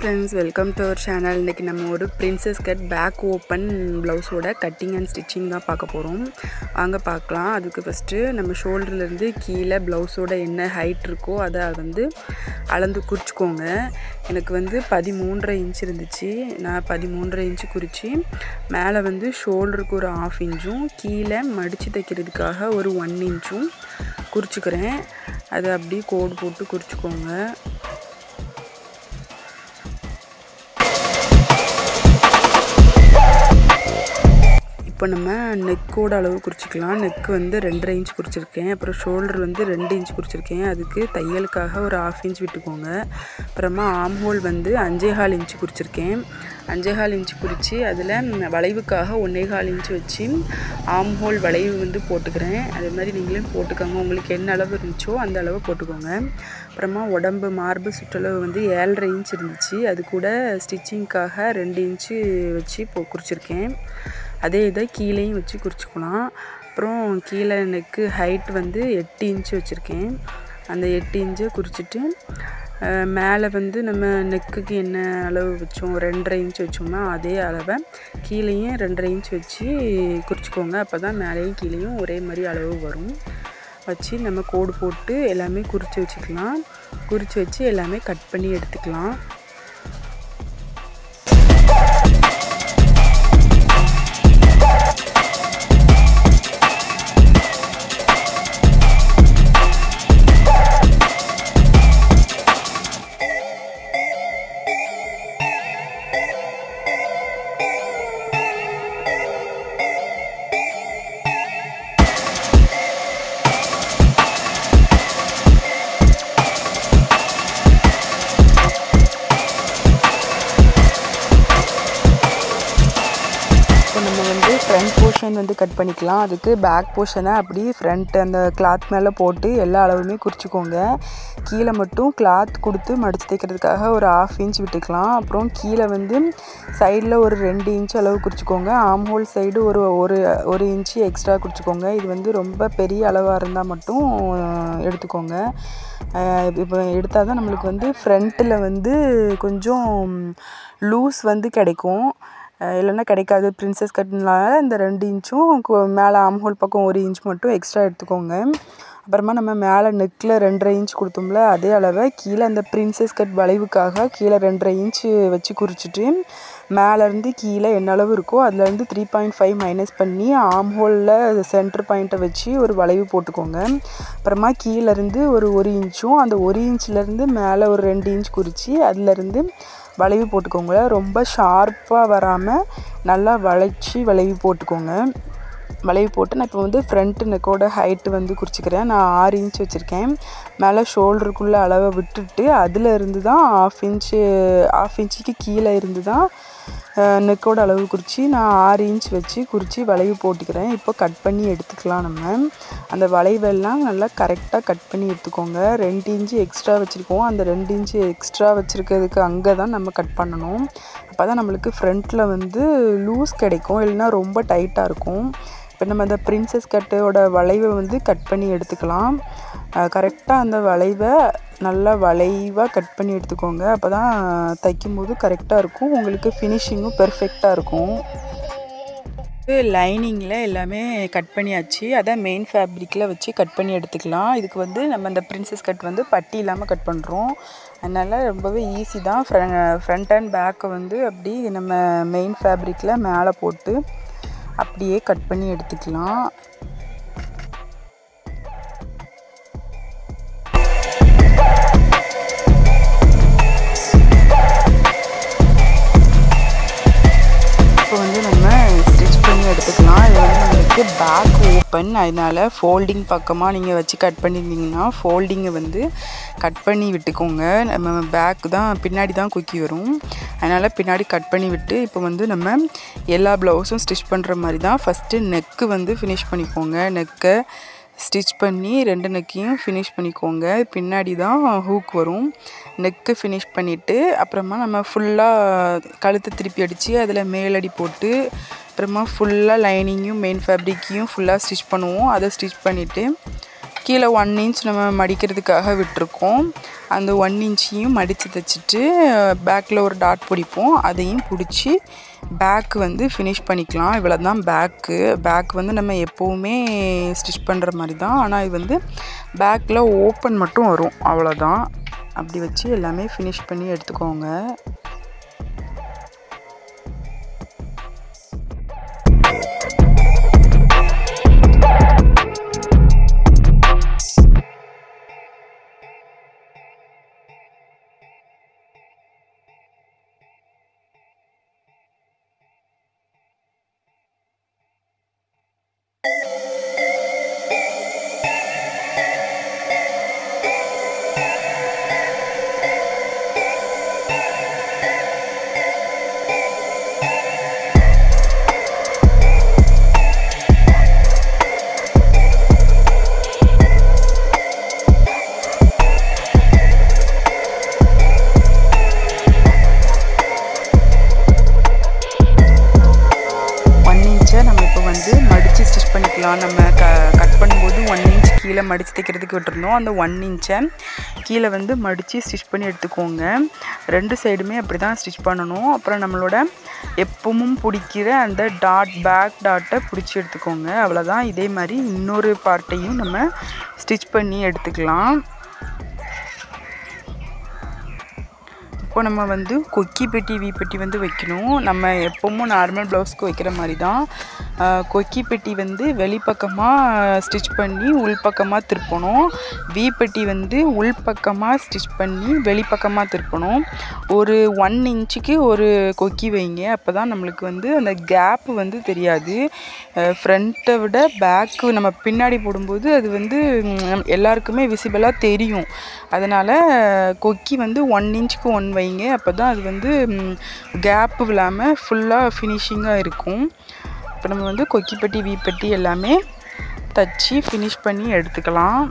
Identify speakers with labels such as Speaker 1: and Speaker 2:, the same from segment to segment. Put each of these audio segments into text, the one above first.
Speaker 1: friends, welcome to our channel. இன்னைக்கு நம்ம ஒரு princess cut back open blouse ஓட cutting and stitching தான் பார்க்க போறோம். வாங்க பார்க்கலாம். அதுக்கு first நம்ம ஷோல்டர்ல இருந்து கீழ blouse ஓட என்ன height இருக்கோ அத வந்து அளந்து குறிச்சுக்கோங்க. எனக்கு வந்து 13.5 இன்ச் இருந்துச்சு. நான் 13.5 இன்ச் குறிச்சி மேலே வந்து ஷோல்டருக்கு ஒரு 1/2 இன்ச்சும் கீழ மடிச்சு தைக்கிறதுக்காக ஒரு 1 இன்ச்சும் குறிச்சுக்கிறேன். அதை அப்படியே கோடு போட்டு குறிச்சுக்கோங்க. இப்போ நம்ம நெக்கோட அளவு குறிச்சிக்கலாம். நெக் வந்து 2.5 இன்ச் குறிச்சிருக்கேன். அப்புறம் ஷோல்டர் வந்து 2 இன்ச் குறிச்சிருக்கேன். அதுக்கு தையலுக்காக ஒரு 1/2 இன்ச் விட்டுக்கோங்க. அப்புறமா ஆர்ம் ஹோல் வந்து 5.25 இன்ச் குறிச்சிருக்கேன். 5.25 இன்ச் குறித்து அதில் வளைவுக்காக 1.25 இன்ச் வச்சு ஆர்ம் ஹோல் வளைவு வந்து போட்டுக்கிறேன். அதே மாதிரி நீங்களும் போட்டுக்கோங்க. உங்களுக்கு என்ன அளவு இருந்துச்சோ அந்த அளவு போட்டுக்கோங்க. அப்புறமா உடம்பு மார்பு சுற்றளவு வந்து 7.5 இன்ச் இருந்துச்சு. அது கூட ஸ்டிச்சிங்க்காக 2 இன்ச்சு வச்சு குறிச்சிருக்கேன். அதே இதை கீழேயும் வச்சு குறிச்சிக்கலாம். அப்புறம் கீழே நெக்கு ஹைட் வந்து 8 இன்ச்சு வச்சுருக்கேன். அந்த 8 இன்ச்சை குறிச்சிட்டு மேலே வந்து நம்ம நெக்குக்கு என்ன அளவு வச்சோம் 2.5 இன்ச் வச்சோம்னா அதே அளவை கீழேயும் 2.5 இன்ச் வச்சு குறிச்சிக்கோங்க. அப்போ தான் மேலேயும் கீழேயும் ஒரே மாதிரி அளவு வரும். வச்சு நம்ம கோடு போட்டு எல்லாமே குறித்து வச்சுக்கலாம். குறித்து வச்சு எல்லாமே கட் பண்ணி எடுத்துக்கலாம். நம்ம வந்து ஃப்ரண்ட் போர்ஷன் வந்து கட் பண்ணிக்கலாம். அதுக்கு பேக் போர்ஷனை அப்படி ஃப்ரண்ட் அந்த கிளாத் மேலே போட்டு எல்லா அளவுமே குறிச்சிக்கோங்க. கீழே மட்டும் கிளாத் கொடுத்து மடித்து தைக்கிறதுக்காக ஒரு 1/2 இன்ச் விட்டுக்கலாம். அப்புறம் கீழே வந்து சைடில் ஒரு 2 இன்ச் அளவு குறிச்சிக்கோங்க. ஆர்ம் ஹோல் சைடு ஒரு இன்ச்சு எக்ஸ்ட்ரா குறிச்சிக்கோங்க. இது வந்து ரொம்ப பெரிய அளவாக இருந்தால் மட்டும் எடுத்துக்கோங்க. இப்போ எடுத்தால் தான் நம்மளுக்கு வந்து ஃப்ரண்ட்டில் வந்து கொஞ்சம் லூஸ் வந்து கிடைக்கும். இல்லைன்னா கிடைக்காது. பிரின்சஸ் கட்னால இந்த 2 இன்ச்சும் மேலே ஆர்ம் ஹோல் பக்கம் 1 இன்ச் மட்டும் எக்ஸ்ட்ரா எடுத்துக்கோங்க. அப்புறமா நம்ம மேலே நெக்கில் 2.5 இன்ச் கொடுத்தோம்ல அதே அளவை கீழே அந்த பிரின்சஸ் கட் வளைவுக்காக கீழே 2.5 இன்ச்சு வச்சு குறிச்சிட்டு மேலேருந்து கீழே என்ன அளவு இருக்கோ அதுலேருந்து 3.5 மைனஸ் பண்ணி ஆர்ம் ஹோலில் சென்டர் பாயிண்ட்டை வச்சு ஒரு வளைவு போட்டுக்கோங்க. அப்புறமா கீழேருந்து ஒரு இன்ச்சும் அந்த 1 இன்ச்லேருந்து மேலே ஒரு 2 இன்ச் குறித்து அதுலேருந்து வளைவு போட்டுக்கோங்க. ரொம்ப ஷார்ப்பாக வராமல் நல்லா வளைவு போட்டுக்கோங்க. வளைவு போட்டு நான் இப்போ வந்து ஃப்ரண்ட் நெக்கோட ஹைட்டு வந்து குறிச்சிக்கிறேன். நான் 6 இன்ச் வச்சுருக்கேன். மேலே ஷோல்டருக்குள்ளே அளவை விட்டுட்டு அதில் இருந்து தான் 1/2 இன்ச்சுக்கு கீழே இருந்து தான் நெக்கோட அளவு குறித்து நான் 6 இன்ச் வச்சு குறித்து வளைவு போட்டுக்கிறேன். இப்போ கட் பண்ணி எடுத்துக்கலாம். நம்ம அந்த வளைவெல்லாம் நல்லா கரெக்டாக கட் பண்ணி எடுத்துக்கோங்க. 2 இன்ச்சு எக்ஸ்ட்ரா வச்சுருக்கோம். அந்த 2 இன்ச்சு எக்ஸ்ட்ரா வச்சுருக்கிறதுக்கு அங்கே தான் நம்ம கட் பண்ணணும். அப்போ தான் நம்மளுக்கு ஃப்ரண்ட்டில் வந்து லூஸ் கிடைக்கும். இல்லைன்னா ரொம்ப டைட்டாக இருக்கும். இப்போ நம்ம அந்த பிரின்சஸ் கட்டோட வளைவை வந்து கட் பண்ணி எடுத்துக்கலாம். கரெக்டாக அந்த வளைவை நல்லா வளைவாக கட் பண்ணி எடுத்துக்கோங்க. அப்போ தான் தைக்கும்போது கரெக்டாக இருக்கும். உங்களுக்கு ஃபினிஷிங்கும் பெர்ஃபெக்டாக இருக்கும். லைனிங்கில் எல்லாமே கட் பண்ணியாச்சு. அதான் மெயின் ஃபேப்ரிக்கில் வச்சு கட் பண்ணி எடுத்துக்கலாம். இதுக்கு வந்து நம்ம இந்த பிரின்சஸ் கட் வந்து பட்டி இல்லாமல் கட் பண்ணுறோம். அதனால் ரொம்பவே ஈஸி தான். ஃப்ரண்ட் அண்ட் பேக்கை வந்து அப்படி நம்ம மெயின் ஃபேப்ரிக்கில் மேலே போட்டு அப்படியே கட் பண்ணி எடுத்துக்கலாம். இப்போ வந்து நம்ம ஸ்டிச் பண்ணி எடுத்துக்கலாம். இது வந்து நம்மளுக்கு பேக் ஓப்பன், அதனால் ஃபோல்டிங் பக்கமாக நீங்கள் வச்சு கட் பண்ணியிருந்தீங்கன்னா ஃபோல்டிங்கை வந்து கட் பண்ணி விட்டுக்கோங்க. நம்ம பேக் தான் பின்னாடி தான் குக்கி வரும். அதனால் பின்னாடி கட் பண்ணி விட்டு இப்போ வந்து நம்ம எல்லா ப்ளவுஸும் ஸ்டிச் பண்ணுற மாதிரி தான். ஃபஸ்ட்டு நெக்கு வந்து ஃபினிஷ் பண்ணிக்கோங்க. நெக்கை ஸ்டிச் பண்ணி 2 நெக்கையும் ஃபினிஷ் பண்ணிக்கோங்க. பின்னாடி தான் ஹூக் வரும். நெக்கு ஃபினிஷ் பண்ணிவிட்டு அப்புறமா நம்ம ஃபுல்லாக கழுத்தை திருப்பி அடித்து அதில் மேலடி போட்டு அப்புறமா ஃபுல்லாக லைனிங்கையும் மெயின் ஃபேப்ரிக்கையும் ஃபுல்லாக ஸ்டிச் பண்ணுவோம். அதை ஸ்டிச் பண்ணிவிட்டு கீழே 1 இன்ச் நம்ம மடிக்கிறதுக்காக விட்டுருக்கோம். அந்த 1 இன்ச்சையும் மடித்து தைச்சிட்டு பேக்கில் ஒரு டாட் பிடிப்போம். அதையும் பிடிச்சி பேக் வந்து ஃபினிஷ் பண்ணிக்கலாம். இவ்வளோ தான் பேக் வந்து நம்ம எப்போவுமே ஸ்டிச் பண்ணுற மாதிரி தான். ஆனால் இது வந்து பேக்கில் ஓப்பன் மட்டும் வரும், அவ்வளோதான். அப்படி வச்சு எல்லாமே ஃபினிஷ் பண்ணி எடுத்துக்கோங்க. நம்ம கட் பண்ணும்போது 1 இன்ச் கீழே மடித்து தைக்கிறதுக்கு விட்டுருந்தோம். அந்த 1 இன்ச்சை கீழே வந்து மடித்து ஸ்டிச் பண்ணி எடுத்துக்கோங்க. 2 சைடுமே அப்படி தான் ஸ்டிச் பண்ணணும். அப்புறம் நம்மளோட எப்பவும் பிடிக்கிற அந்த பேக் டாட்டை பிடிச்சி எடுத்துக்கோங்க. அவ்வளோதான். இதே மாதிரி இன்னொரு பார்ட்டையும் நம்ம ஸ்டிச் பண்ணி எடுத்துக்கலாம். இப்போ நம்ம வந்து கொக்கி பெட்டி வி பெட்டி வந்து வைக்கணும். நம்ம எப்பவும் நார்மல் ப்ளவுஸ்க்கு வைக்கிற மாதிரி தான். கொக்கி பெட்டி வந்து வெளிப்பக்கமாக ஸ்டிச் பண்ணி உள்பக்கமாக திருப்பணும். வி பெட்டி வந்து உள்பக்கமாக ஸ்டிச் பண்ணி வெளிப்பக்கமாக திருப்பணும். ஒரு 1 இன்ச்சுக்கு ஒரு கொக்கி வைங்க. அப்போ தான் நம்மளுக்கு வந்து அந்த கேப்பு வந்து தெரியாது. ஃப்ரண்ட்டை விட பேக்கு நம்ம பின்னாடி போடும்போது அது வந்து எல்லாருக்குமே விசிபிளாக தெரியும். அதனால் கொக்கி வந்து 1 இன்ச்சுக்கு 1 வைங்க. அப்போ தான் அது வந்து கேப்பு இல்லாமல் ஃபுல்லாக ஃபினிஷிங்காக இருக்கும். இப்போ நம்ம வந்து கொக்கி பெட்டி வி பெட்டி எல்லாமே தச்சு ஃபினிஷ் பண்ணி எடுத்துக்கலாம்.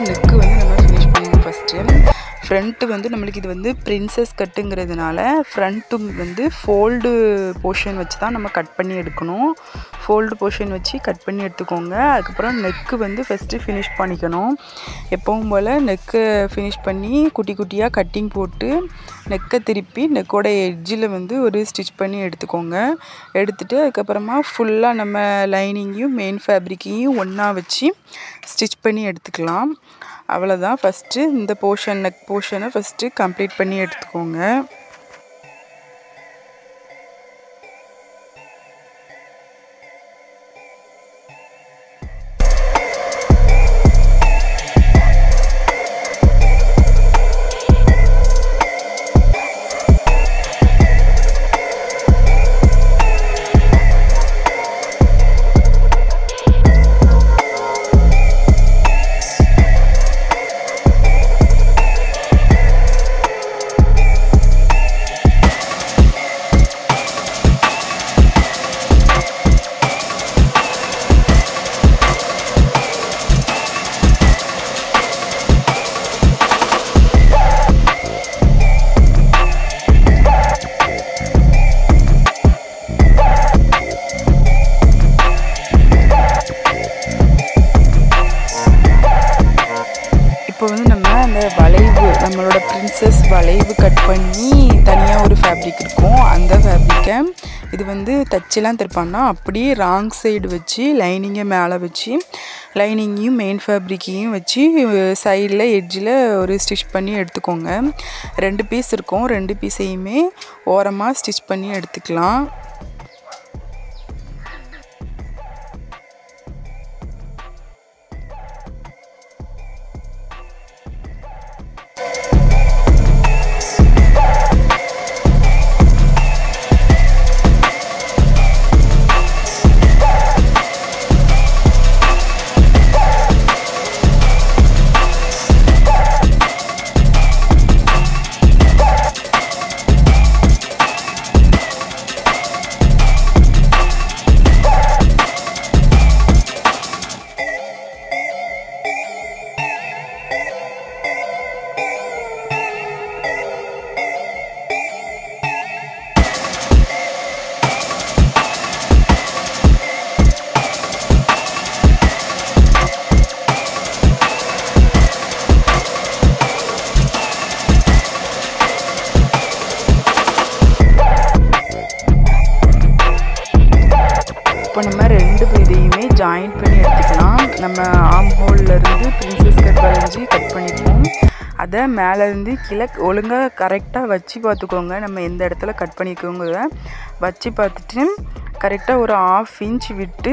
Speaker 1: நெக்கு வந்து நம்ம ஃபினிஷ் பண்ணுவோம் ஃபஸ்ட்டு. ஃப்ரண்ட்டு வந்து நம்மளுக்கு இது வந்து பிரின்சஸ் கட்டுங்கிறதுனால ஃப்ரண்ட்டும் வந்து ஃபோல்டு போர்ஷன் வச்சு தான் நம்ம கட் பண்ணி எடுக்கணும். ஃபோல்டு போர்ஷன் வச்சு கட் பண்ணி எடுத்துக்கோங்க. அதுக்கப்புறம் நெக்கு வந்து ஃபஸ்ட்டு ஃபினிஷ் பண்ணிக்கணும். எப்பவும் போல் நெக்கை ஃபினிஷ் பண்ணி குட்டி குட்டியாக கட்டிங் போட்டு நெக்கை திருப்பி நெக்கோட எட்ஜில் வந்து ஒரு ஸ்டிச் பண்ணி எடுத்துக்கோங்க. எடுத்துகிட்டு அதுக்கப்புறமா ஃபுல்லாக நம்ம லைனிங்கையும் மெயின் ஃபேப்ரிக்கையும் ஒன்றா வச்சு ஸ்டிச் பண்ணி எடுத்துக்கலாம். அவ்வளோதான். ஃபஸ்ட்டு இந்த நெக் போர்ஷனை ஃபஸ்ட்டு கம்ப்ளீட் பண்ணி எடுத்துக்கோங்க. இப்போ வந்து நம்ம அந்த வளைவு நம்மளோட பிரின்சஸ் வளைவு கட் பண்ணி தனியாக ஒரு ஃபேப்ரிக் இருக்கும். அந்த ஃபேப்ரிக்கை இது வந்து தச்சுலாம் திருப்பான்னா அப்படியே ராங் சைடு வச்சு லைனிங்கை மேலே வச்சு லைனிங்கையும் மெயின் ஃபேப்ரிக்கையும் வச்சு சைடில் எட்ஜில் ஒரு ஸ்டிச் பண்ணி எடுத்துக்கோங்க. 2 பீஸ் இருக்கும். 2 பீஸையுமே ஓரமாக ஸ்டிச் பண்ணி எடுத்துக்கலாம். ஜாயின் பண்ணி எடுத்துக்கலாம். நம்ம ஆம் ஹோல்லேருந்து பிரின்சஸ் கட் வரைஞ்சி கட் பண்ணிப்போம். அதை மேலேருந்து கீழே ஒழுங்காக கரெக்டாக வச்சு பார்த்துக்கோங்க. நம்ம எந்த இடத்துல கட் பண்ணிக்கோங்கிறத வச்சு பார்த்துட்டு கரெக்டாக ஒரு 1/2 இன்ச் விட்டு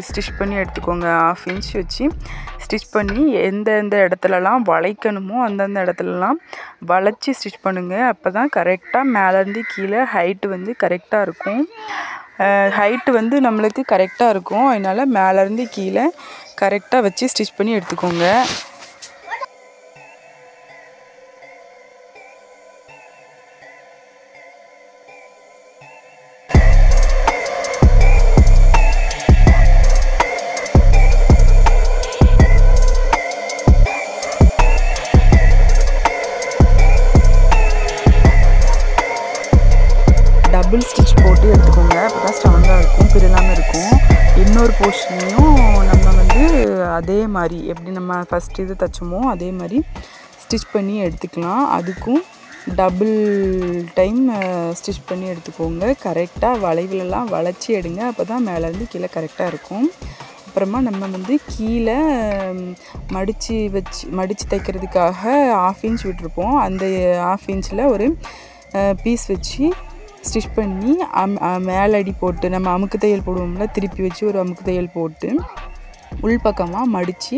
Speaker 1: ஸ்டிச் பண்ணி எடுத்துக்கோங்க. 1/2 இன்ச் வச்சு ஸ்டிச் பண்ணி எந்தெந்த இடத்துலலாம் வளைக்கணுமோ அந்தந்த இடத்துலலாம் வளைச்சி ஸ்டிச் பண்ணுங்கள். அப்போ தான் கரெக்டாக மேலேருந்து கீழே ஹைட்டு வந்து கரெக்டாக இருக்கும். ஹைட்டு வந்து நம்மளுக்கு கரெக்டாக இருக்கும். அதனால் மேலேருந்து கீழே கரெக்டாக வச்சு ஸ்டிச் பண்ணி எடுத்துக்கோங்க. டபுள் ஸ்டிச் போட்டு எடுத்துக்கோங்க. அப்போ தான் ஸ்ட்ராங்காக இருக்கும், பிரில்லாமல் இருக்கும். இன்னொரு போர்ஷனையும் நம்ம வந்து அதே மாதிரி எப்படி நம்ம ஃபஸ்ட் இது தைச்சோமோ அதே மாதிரி ஸ்டிச் பண்ணி எடுத்துக்கலாம். அதுக்கும் டபுள் டைம் ஸ்டிச் பண்ணி எடுத்துக்கோங்க. கரெக்டாக வளைவுலலாம் வளைச்சி எடுங்க. அப்போ தான் மேலேருந்து கீழே கரெக்டாக இருக்கும். அப்புறமா நம்ம வந்து கீழே மடித்து தைக்கிறதுக்காக 1/2 இன்ச் விட்டுருப்போம். அந்த 1/2 இன்ச்சில் ஒரு பீஸ் வச்சு ஸ்டிச் பண்ணி மேலடி போட்டு நம்ம அமுக்கு தையல் போடுவோம்ல, திருப்பி வச்சு ஒரு அமுக்கு தையல் போட்டு உள்பக்கமாக மடித்து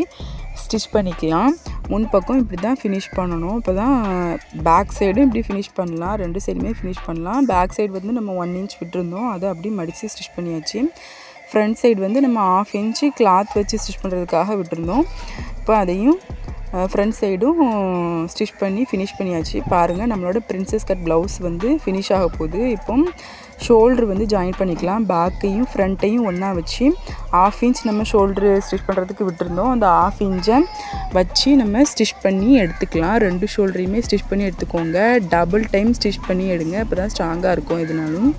Speaker 1: ஸ்டிச் பண்ணிக்கலாம். முன்பக்கம் இப்படி தான் ஃபினிஷ் பண்ணணும். இப்போ தான் பேக் சைடும் இப்படி ஃபினிஷ் பண்ணலாம். 2 சைடுமே ஃபினிஷ் பண்ணலாம். பேக் சைடு வந்து நம்ம 1 இன்ச் விட்டுருந்தோம், அதை அப்படி மடித்து ஸ்டிச் பண்ணியாச்சு. ஃப்ரண்ட் சைடு வந்து நம்ம 1/2 இன்ச்சு கிளாத் வச்சு ஸ்டிச் பண்ணுறதுக்காக விட்டுருந்தோம். இப்போ அதையும் ஃப்ரண்ட் சைடும் ஸ்டிச் பண்ணி ஃபினிஷ் பண்ணியாச்சு. பாருங்கள், நம்மளோட பிரின்சஸ் கட் ப்ளவுஸ் வந்து ஃபினிஷ் ஆக போகுது. இப்போ ஷோல்ட்ரு வந்து ஜாயின் பண்ணிக்கலாம். பேக்கையும் ஃப்ரண்ட்டையும் ஒன்றா வச்சு 1/2 இன்ச் நம்ம ஷோல்ட்ரு ஸ்டிச் பண்ணுறதுக்கு விட்டுருந்தோம். அந்த 1/2 இன்ச்சை வச்சு நம்ம ஸ்டிச் பண்ணி எடுத்துக்கலாம். 2 ஷோல்டரையுமே ஸ்டிச் பண்ணி எடுத்துக்கோங்க. டபுள் டைம் ஸ்டிச் பண்ணி எடுங்க. அப்போ தான் ஸ்ட்ராங்காக இருக்கும். எதுனாலும்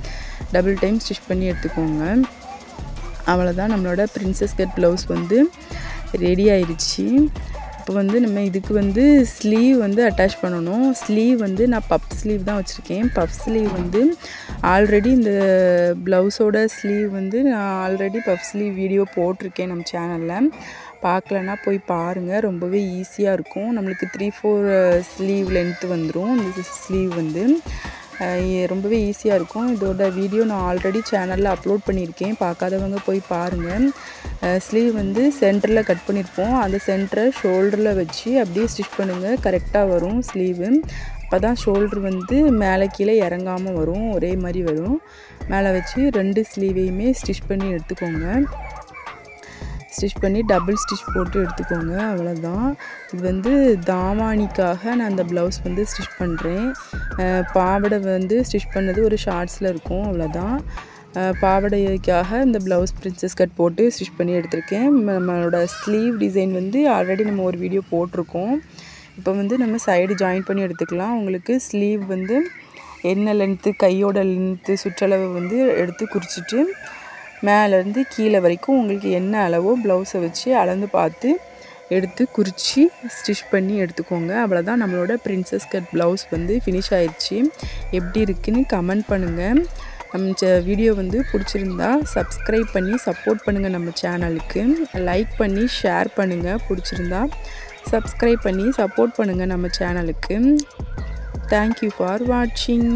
Speaker 1: டபுள் டைம் ஸ்டிச் பண்ணி எடுத்துக்கோங்க. அவ்வளோதான், நம்மளோட பிரின்சஸ் கட் ப்ளவுஸ் வந்து ரெடி ஆயிடுச்சு. இப்போ வந்து நம்ம இதுக்கு வந்து ஸ்லீவ் வந்து அட்டாச் பண்ணணும். ஸ்லீவ் வந்து நான் பப் ஸ்லீவ் தான் வச்சுருக்கேன். பப் ஸ்லீவ் வந்து ஆல்ரெடி இந்த ப்ளவுஸோட ஸ்லீவ் வந்து நான் ஆல்ரெடி பப் ஸ்லீவ் வீடியோ போட்டிருக்கேன் நம்ம சேனலில். பார்க்கலன்னா போய் பாருங்கள், ரொம்பவே ஈஸியாக இருக்கும். நம்மளுக்கு 3/4 ஸ்லீவ் லென்த்து வந்துடும். இந்த ஸ்லீவ் வந்து ரொம்பவே ஈஸியாக இருக்கும். இதோட வீடியோ நான் ஆல்ரெடி சேனலில் அப்லோட் பண்ணியிருக்கேன், பார்க்காதவங்க போய் பாருங்கள். ஸ்லீவ் வந்து சென்டரில் கட் பண்ணியிருப்போம். அந்த சென்டரை ஷோல்டரில் வச்சு அப்படியே ஸ்டிச் பண்ணுங்கள். கரெக்டாக வரும் ஸ்லீவு. அப்போ தான் ஷோல்ட்ரு வந்து மேலே கீழே இறங்காமல் வரும், ஒரே மாதிரி வரும். மேலே வச்சு 2 ஸ்லீவையுமே ஸ்டிச் பண்ணி எடுத்துக்கோங்க. ஸ்டிச் பண்ணி டபுள் ஸ்டிச் போட்டு எடுத்துக்கோங்க. அவ்வளோதான். இது வந்து தாவாணிக்காக நான் அந்த ப்ளவுஸ் வந்து ஸ்டிச் பண்ணுறேன். பாவாடை வந்து ஸ்டிச் பண்ணது ஒரு ஷார்ட்ஸில் இருக்கும். அவ்வளோதான். பாவாடைக்காக இந்த ப்ளவுஸ் பிரின்சஸ் கட் போட்டு ஸ்டிச் பண்ணி எடுத்திருக்கேன். நம்மளோட ஸ்லீவ் டிசைன் வந்து ஆல்ரெடி நம்ம ஒரு வீடியோ போட்டிருக்கோம். இப்போ வந்து நம்ம சைடு ஜாயின் பண்ணி எடுத்துக்கலாம். உங்களுக்கு ஸ்லீவ் வந்து என்ன லென்த்து, கையோட லென்த்து, சுற்றளவு வந்து எடுத்து குறிச்சிட்டு மேலேருந்து கீழே வரைக்கும் உங்களுக்கு என்ன அளவோ ப்ளவுஸை வச்சு அளந்து பார்த்து எடுத்து குறித்து ஸ்டிச் பண்ணி எடுத்துக்கோங்க. அவ்வளோதான், நம்மளோட பிரின்சஸ் கட் ப்ளவுஸ் வந்து ஃபினிஷ் ஆயிடுச்சு. எப்படி இருக்குன்னு கமெண்ட் பண்ணுங்கள். நம்ம வீடியோ வந்து பிடிச்சிருந்தா சப்ஸ்கிரைப் பண்ணி சப்போர்ட் பண்ணுங்கள். நம்ம சேனலுக்கு லைக் பண்ணி ஷேர் பண்ணுங்கள். பிடிச்சிருந்தா சப்ஸ்கிரைப் பண்ணி சப்போர்ட் பண்ணுங்கள் நம்ம சேனலுக்கு. தேங்க்யூ ஃபார் வாட்சிங்.